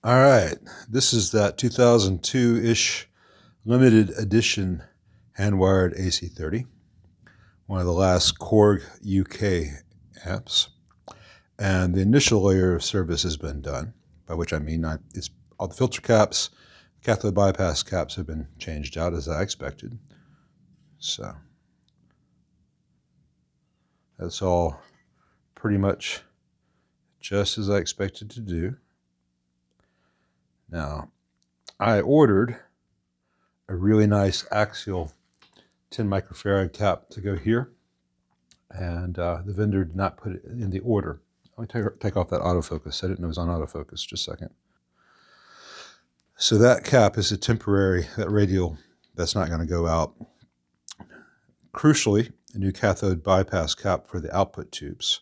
All right, this is that 2002-ish limited edition hand-wired AC30, one of the last Korg UK amps. And the initial layer of service has been done, by which I mean it's all the filter caps, cathode bypass caps have been changed out as I expected. So that's all pretty much just as I expected to do. Now, I ordered a really nice axial 10 microfarad cap to go here, and the vendor did not put it in the order. Let me take off that autofocus. I didn't know it was on autofocus. Just a second. So that cap is a temporary, that radial, that's not going to go out. Crucially, a new cathode bypass cap for the output tubes.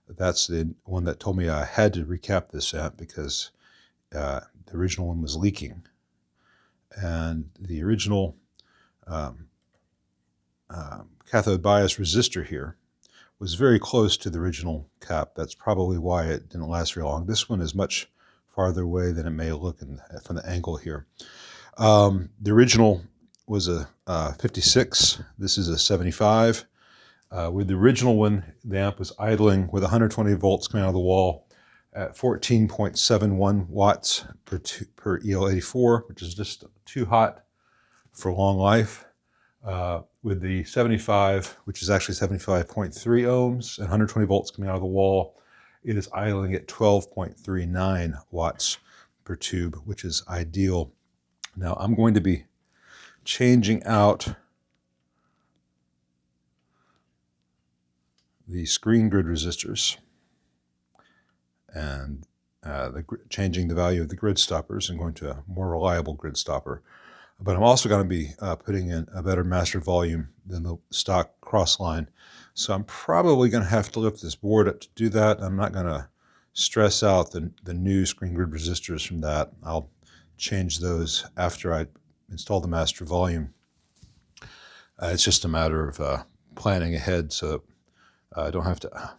That's the one that told me I had to recap this amp because the original one was leaking. And the original cathode bias resistor here was very close to the original cap. That's probably why it didn't last very long. This one is much farther away than it may look from the angle here. The original was a 56. This is a 75. With the original one, the amp was idling with 120 volts coming out of the wall at 14.71 watts per EL84, which is just too hot for long life. With the 75, which is actually 75.3 ohms and 120 volts coming out of the wall, it is idling at 12.39 watts per tube, which is ideal. Now I'm going to be changing out the screen grid resistors and changing the value of the grid stoppers and going to a more reliable grid stopper. But I'm also going to be putting in a better master volume than the stock crossline. So I'm probably going to have to lift this board up to do that. I'm not going to stress out the new screen grid resistors from that. I'll change those after I install the master volume. It's just a matter of planning ahead so I don't have to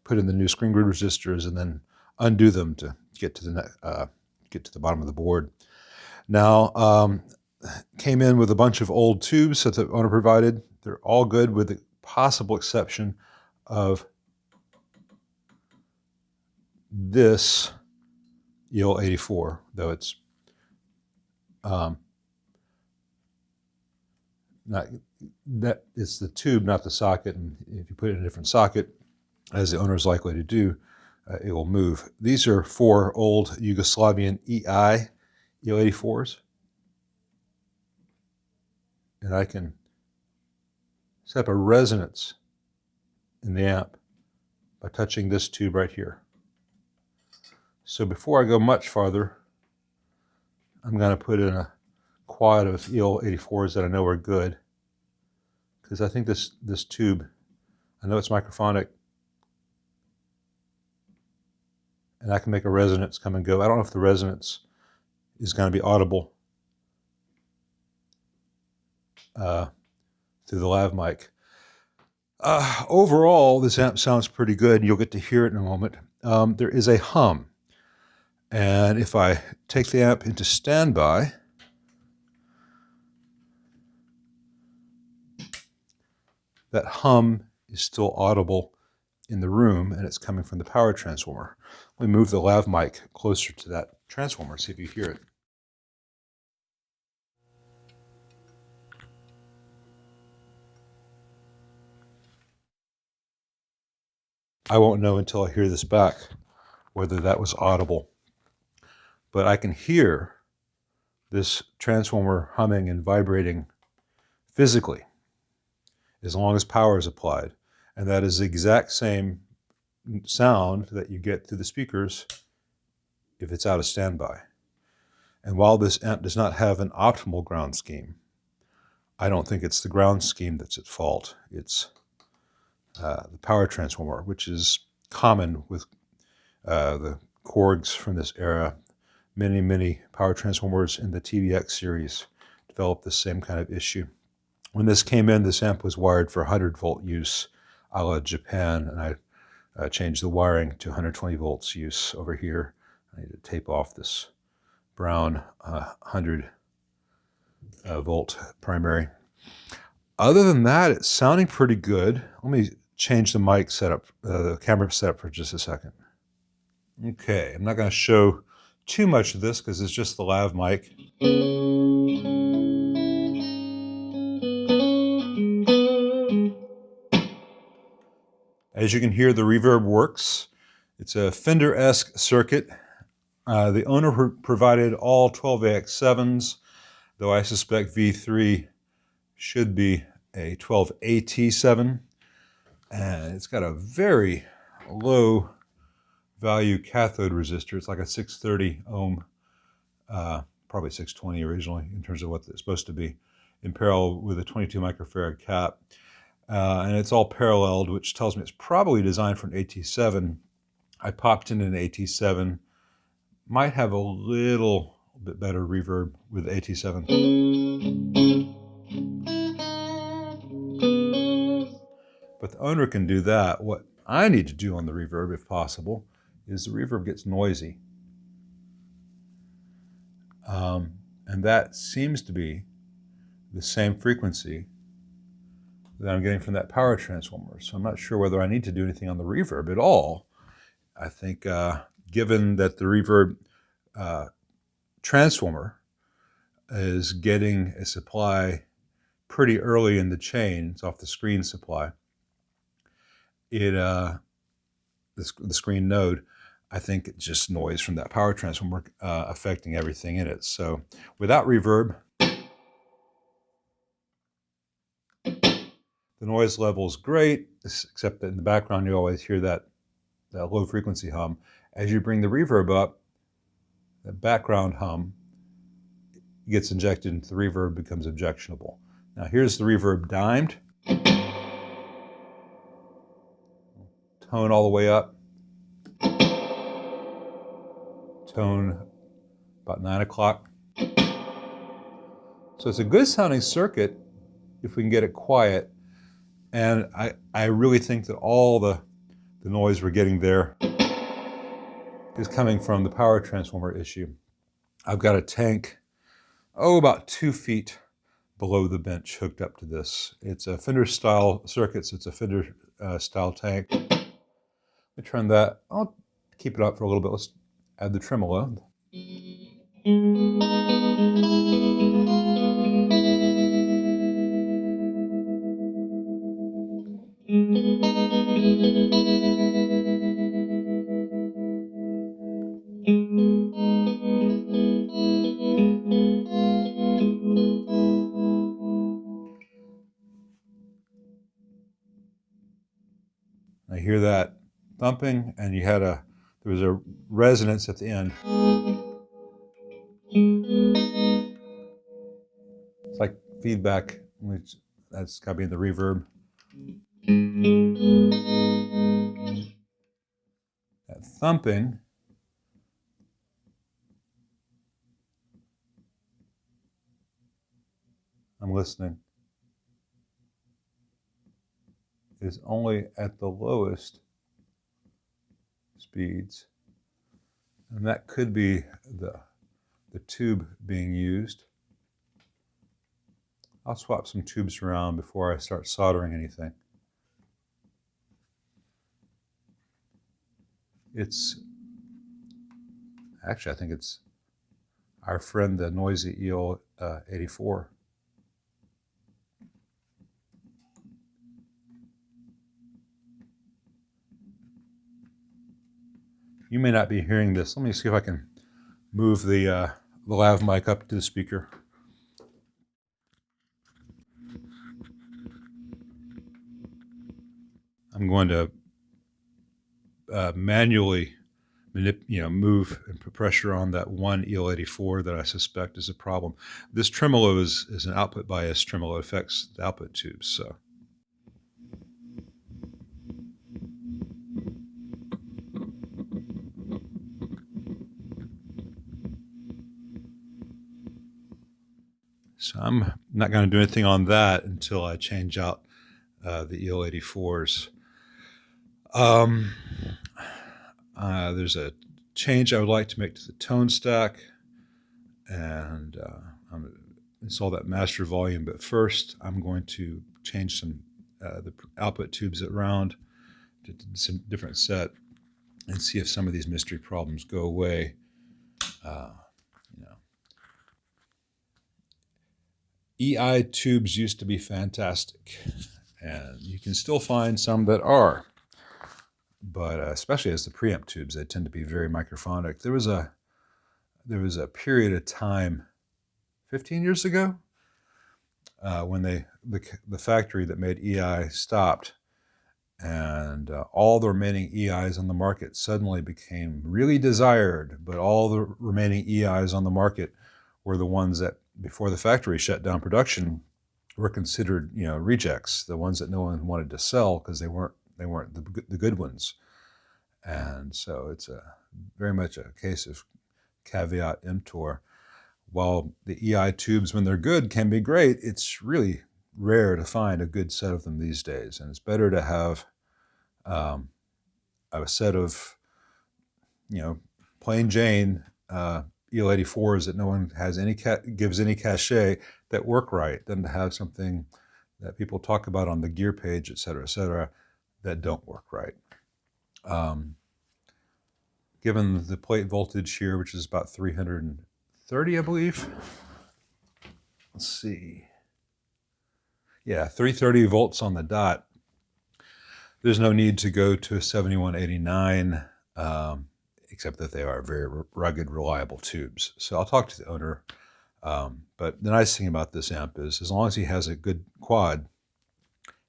put in the new screen grid resistors and then undo them to get to the bottom of the board. Now, came in with a bunch of old tubes that the owner provided. They're all good with the possible exception of this EL84, though it's not, that it's the tube, not the socket, and if you put it in a different socket, as the owner is likely to do, it will move. These are 4 old Yugoslavian EI EL84s. And I can set up a resonance in the amp by touching this tube right here. So before I go much farther, I'm going to put in a quad of EL84s that I know are good, because I think this tube, I know it's microphonic, and I can make a resonance come and go. I don't know if the resonance is going to be audible through the lav mic. Overall, this amp sounds pretty good, and you'll get to hear it in a moment. There is a hum, and if I take the amp into standby, that hum is still audible in the room, and it's coming from the power transformer. Let me move the lav mic closer to that transformer, see if you hear it. I won't know until I hear this back whether that was audible. But I can hear this transformer humming and vibrating physically as long as power is applied. And that is the exact same sound that you get through the speakers if it's out of standby. And while this amp does not have an optimal ground scheme, I don't think it's the ground scheme that's at fault. It's the power transformer, which is common with the Korgs from this era. Many power transformers in the TVX series developed the same kind of issue. When this came in, this amp was wired for 100 volt use a la Japan, and I changed the wiring to 120 volts use over here. I need to tape off this Brown 100 volt primary. Other than that, it's sounding pretty good. Let me change the mic setup, the camera setup for just a second. Okay, I'm not going to show too much of this because it's just the lav mic. As you can hear, the reverb works. It's a Fender-esque circuit. The owner provided all 12AX7s, though I suspect V3 should be a 12AT7. And it's got a very low value cathode resistor. It's like a 630 ohm, probably 620 originally in terms of what it's supposed to be, in parallel with a 22 microfarad cap. And it's all paralleled, which tells me it's probably designed for an AT7. I popped in an AT7. Might have a little bit better reverb with AT7. But the owner can do that. What I need to do on the reverb, if possible, is the reverb gets noisy. And that seems to be the same frequency that I'm getting from that power transformer. So I'm not sure whether I need to do anything on the reverb at all. I think given that the reverb transformer is getting a supply pretty early in the chain, it's off the screen supply, the screen node, I think it's just noise from that power transformer affecting everything in it. So without reverb, the noise level is great, except that in the background you always hear that low frequency hum. As you bring the reverb up, the background hum gets injected into the reverb, becomes objectionable. Now here's the reverb dimed. Tone all the way up. Tone about 9 o'clock. So it's a good sounding circuit if we can get it quiet. And I really think that all the noise we're getting there is coming from the power transformer issue. I've got a tank, about 2 feet below the bench hooked up to this. It's a Fender style circuit, so it's a Fender style tank. Let me turn that, I'll keep it up for a little bit. Let's add the tremolo. I hear that thumping, and there was a resonance at the end. It's like feedback, which that's got to be in the reverb. That thumping I'm listening is only at the lowest speeds, and that could be the tube being used. I'll swap some tubes around before I start soldering anything. Actually, I think it's our friend, the noisy EL84. You may not be hearing this. Let me see if I can move the lav mic up to the speaker. I'm going to manually move and put pressure on that one EL84 that I suspect is a problem. This tremolo is an output bias tremolo. It affects the output tubes. So I'm not going to do anything on that until I change out the EL84s. There's a change I would like to make to the tone stack. and I'm going to install that master volume. But first, I'm going to change some the output tubes around to some different set and see if some of these mystery problems go away. You know, EI tubes used to be fantastic, and you can still find some that are, but especially as the preamp tubes, they tend to be very microphonic. There was a period of time 15 years ago when the factory that made EI stopped, and all the remaining EIs on the market suddenly became really desired, but all the remaining EIs on the market were the ones that, before the factory shut down production, were considered, rejects, the ones that no one wanted to sell because they weren't the good ones. And so it's very much a case of caveat emptor. While the EI tubes, when they're good, can be great, it's really rare to find a good set of them these days. And it's better to have a set of, plain Jane EL84s that no one has gives any cachet that work right than to have something that people talk about on the gear page, et cetera, that don't work right. Given the plate voltage here, which is about 330, I believe. Let's see. Yeah, 330 volts on the dot. There's no need to go to a 7189, except that they are very rugged, reliable tubes. So I'll talk to the owner. But the nice thing about this amp is, as long as he has a good quad,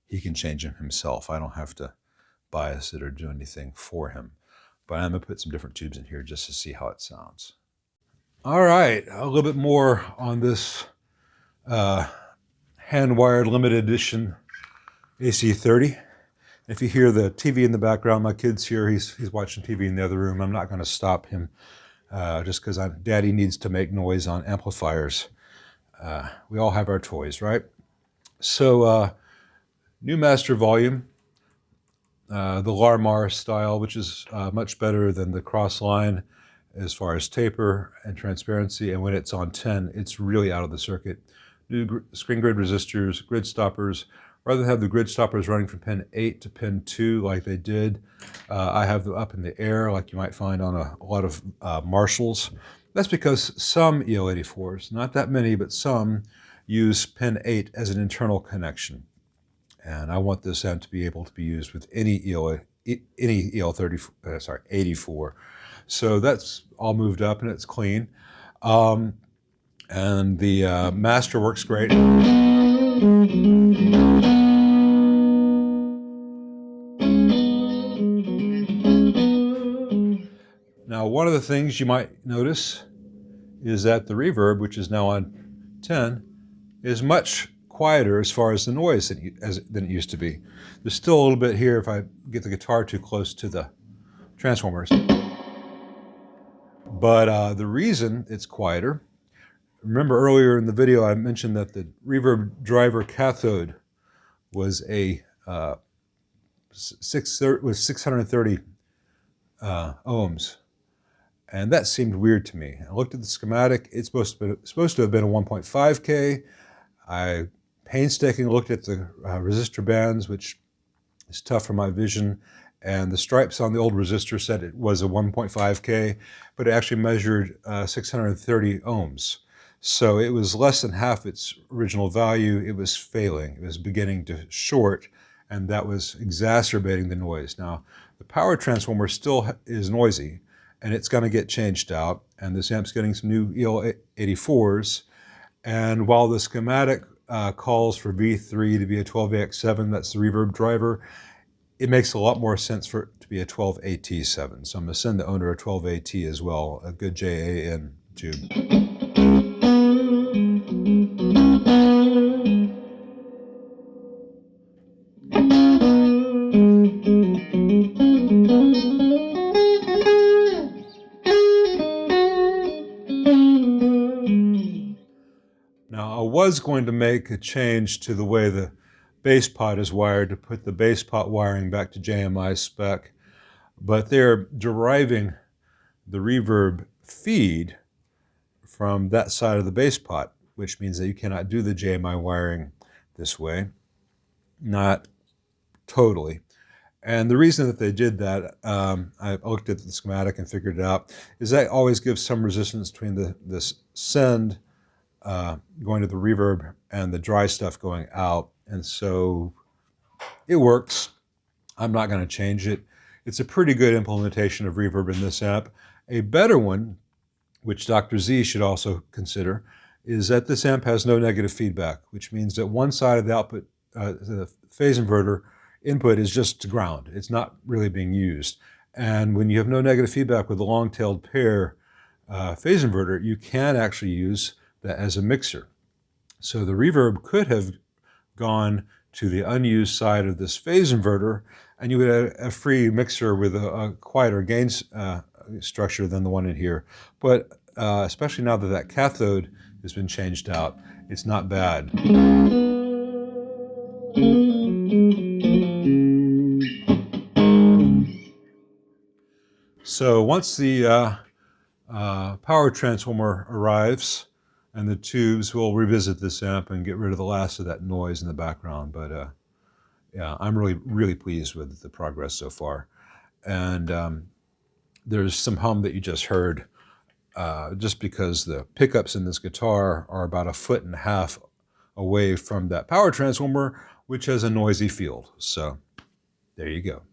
he can change them himself. I don't have to bias it or do anything for him. But I'm going to put some different tubes in here just to see how it sounds. All right, a little bit more on this hand-wired limited edition AC30. If you hear the TV in the background, my kid's here. He's watching TV in the other room. I'm not going to stop him just because Daddy needs to make noise on amplifiers. We all have our toys, right? So new master volume, the Larmar style, which is much better than the Crossline as far as taper and transparency. And when it's on 10, it's really out of the circuit. New screen grid resistors, grid stoppers. Rather than have the grid stoppers running from pin 8 to pin 2 like they did, I have them up in the air like you might find on a lot of Marshalls. That's because some EL84s, not that many, but some, use pin 8 as an internal connection. And I want this amp to be able to be used with any EL30, 84. So that's all moved up and it's clean. And the master works great. Now, one of the things you might notice is that the reverb, which is now on 10, is much quieter as far as the noise than it used to be. There's still a little bit here if I get the guitar too close to the transformers. But the reason it's quieter, remember earlier in the video I mentioned that the reverb driver cathode was a 630 ohms. And that seemed weird to me. I looked at the schematic. It's supposed to have been a 1.5K. I painstakingly looked at the resistor bands, which is tough for my vision. And the stripes on the old resistor said it was a 1.5K, but it actually measured 630 ohms. So it was less than half its original value. It was failing. It was beginning to short, and that was exacerbating the noise. Now, the power transformer still is noisy, and it's going to get changed out. And this amp's getting some new EL84s. And while the schematic calls for V3 to be a 12AX7, that's the reverb driver, it makes a lot more sense for it to be a 12AT7. So I'm going to send the owner a 12AT as well, a good JAN tube. Now, I was going to make a change to the way the bass pot is wired to put the bass pot wiring back to JMI spec, but they're deriving the reverb feed from that side of the bass pot, which means that you cannot do the JMI wiring this way. Not totally. And the reason that they did that, I looked at the schematic and figured it out, is that always gives some resistance between this send going to the reverb and the dry stuff going out. And so it works. I'm not going to change it. It's a pretty good implementation of reverb in this amp. A better one, which Dr. Z should also consider, is that this amp has no negative feedback, which means that one side of the output, the phase inverter input is just ground. It's not really being used. And when you have no negative feedback with a long-tailed pair phase inverter, you can actually use that as a mixer. So the reverb could have gone to the unused side of this phase inverter, and you would have a free mixer with a quieter gain structure than the one in here. But especially now that that cathode has been changed out, it's not bad. So once the power transformer arrives and the tubes, we'll revisit this amp and get rid of the last of that noise in the background. But yeah, I'm really pleased with the progress so far. And there's some hum that you just heard just because the pickups in this guitar are about 1.5 feet away from that power transformer, which has a noisy field. So there you go.